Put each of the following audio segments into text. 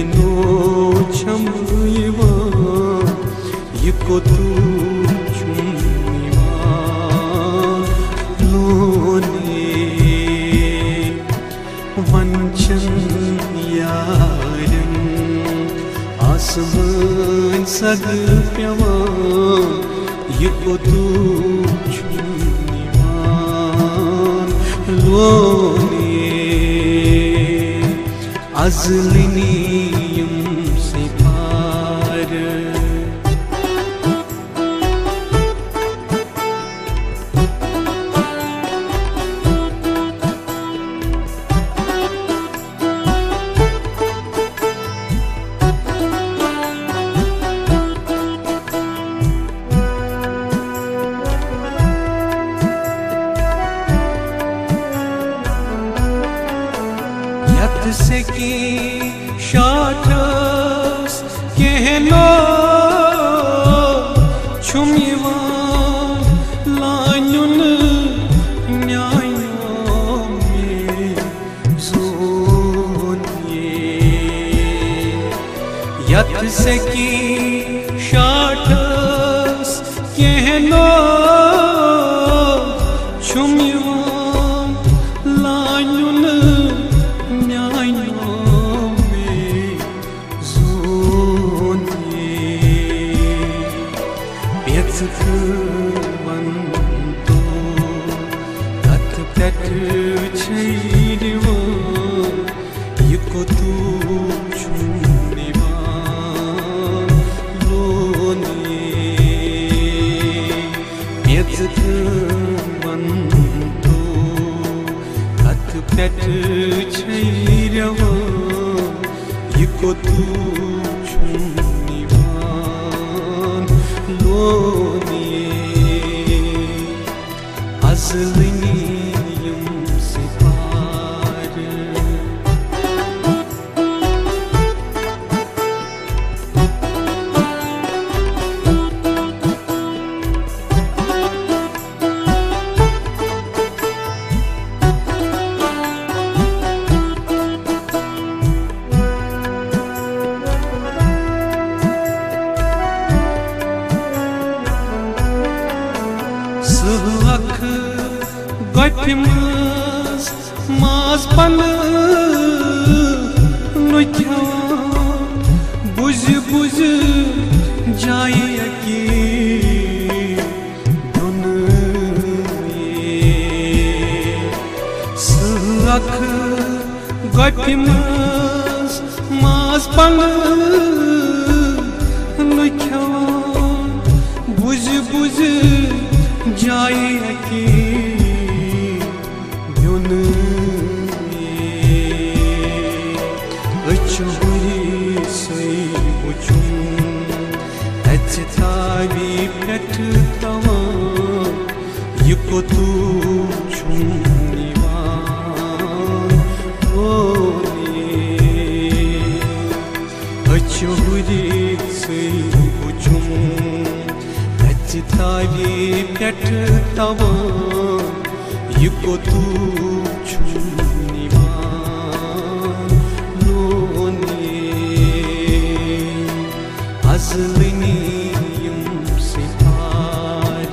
no छम यिवान ये कोतूर छुम यिवान लोने वंचन यारन आसमान सग प्यवान ये कोतूर छुम यिवान लोने अज़लिनीयम से पार से की शाठस कहनो छुम यिवान लानुन न्यायों में जोन यत से की शाठस कहनो छुम यिवान लानुन वंतो कत पेट छेड़िवो ये कोतूर छुम यिवान लोने वंतो कत पेट छेड़िवो ये कोतूर छुम यिवान लोने अज़लिनीयम से पार सुहक गफिमस मास पन नुख्यान बुझ बुझ जाए की दुन सुहक गफिमस मास पन नुख्यान बुझ बुझ जाए की दुन अचुरी से बुझुम अचतावी पेट तवान ये कोतूर छुम यिवान लोने अचुरी से बुझुम अचतावी पेट तवान ये कोतूर छुम यिवान लोने अज़लिनीयम से पार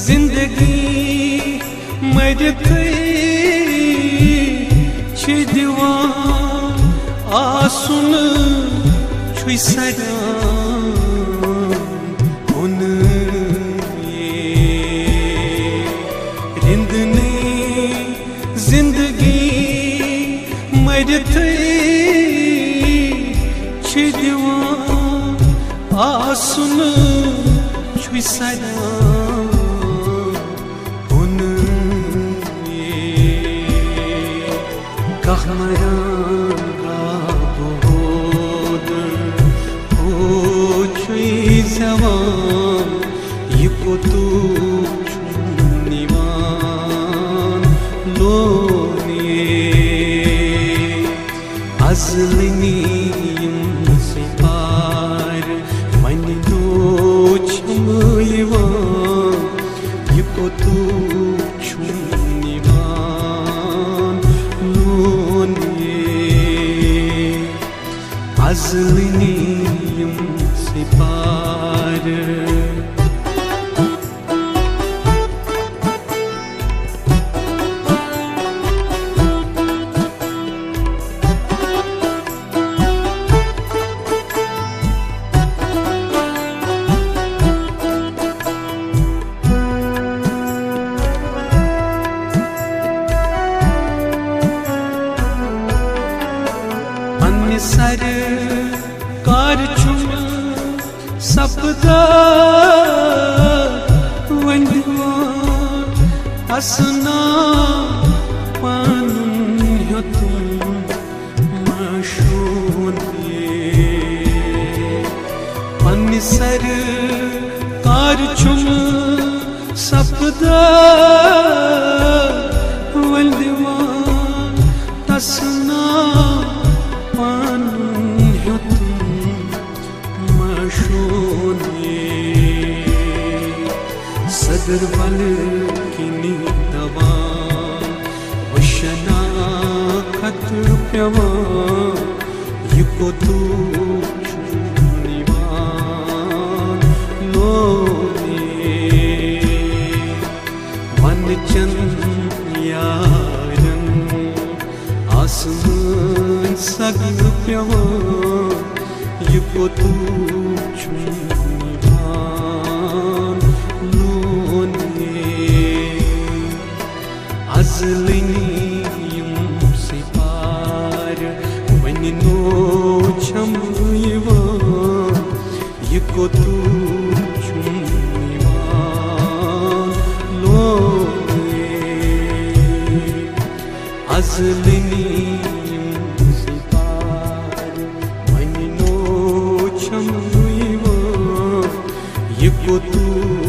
जिंदगी मरत दिवान आसुन छुई सरान उन रिंदने जिंदगी मरत दिवान आसुन छुई सरान कहमरान का बोध हो छुई zəvan Yıkotuç nivan lone Azliniyim separ Mani noçam yivan Yıkotuç nivan lone Azliniyim separ Sar kar chum sapda vandwa asna panun yatum mashunye Sar kar chum sapda vandwa asna Sadr bal kini dawa Vashana khat pyawa Yıkotuç nivan lone Vancan yaran asman sag pyawa Yıkotuç nivan Azliniyim separ Mani noçam yivan Yıkotuç nivan lone Azliniyim separ Mani noçam yivan Yıkotuç